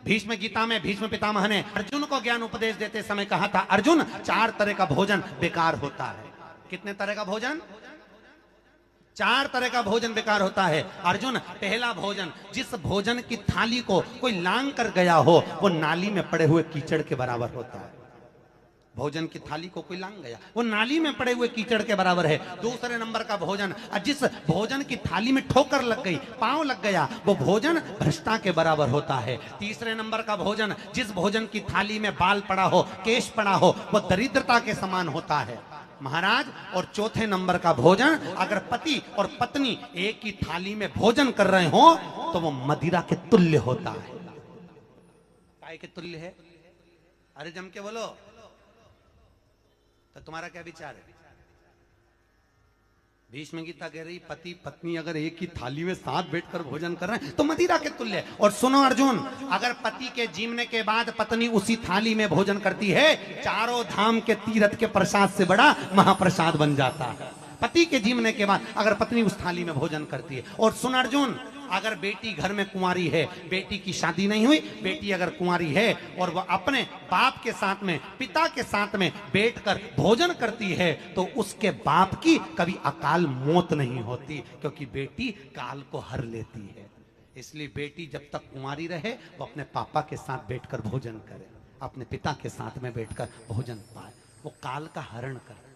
भीष्म गीता में भीष्म पितामह ने अर्जुन को ज्ञान उपदेश देते समय कहा था, अर्जुन 4 तरह का भोजन बेकार होता है। कितने तरह का भोजन? 4 तरह का भोजन बेकार होता है। अर्जुन, पहला भोजन, जिस भोजन की थाली को कोई लांग कर गया हो वो नाली में पड़े हुए कीचड़ के बराबर होता है। भोजन की थाली को कोई लांग गया, वो नाली में पड़े हुए कीचड़ के बराबर है। दूसरे नंबर का भोजन, जिस भोजन की थाली में ठोकर लग गई, पांव लग गया, वो भोजन भ्रष्टा के बराबर होता है। तीसरे नंबर का भोजन, जिस भोजन की थाली में बाल पड़ा हो, केश पड़ा हो, वो दरिद्रता के समान होता है महाराज। और चौथे नंबर का भोजन, अगर पति और पत्नी एक ही थाली में भोजन कर रहे हो तो वो मदिरा के तुल्य होता है। काय के तुल्य है? अरे जम के बोलो, तो तुम्हारा क्या विचार है? भीष्म गीता कह रही पति पत्नी अगर एक ही थाली में साथ बैठकर भोजन कर रहे हैं तो मदिरा के तुल्य है। और सुनो अर्जुन, अगर पति के जीवने के बाद पत्नी उसी थाली में भोजन करती है, चारों धाम के तीर्थ के प्रसाद से बड़ा महाप्रसाद बन जाता है। पति के जीवने के बाद अगर पत्नी उस थाली में भोजन करती है। और सुन अर्जुन, अगर बेटी घर में कुंवारी है, बेटी की शादी नहीं हुई, बेटी अगर कुंवारी है और वह अपने बाप के साथ में, पिता के साथ में बैठकर भोजन करती है तो उसके बाप की कभी अकाल मौत नहीं होती, क्योंकि बेटी काल को हर लेती है। इसलिए बेटी जब तक कुंवारी रहे वो अपने पापा के साथ बैठकर भोजन करे, अपने पिता के साथ में बैठकर भोजन पाए, वो काल का हरण करे।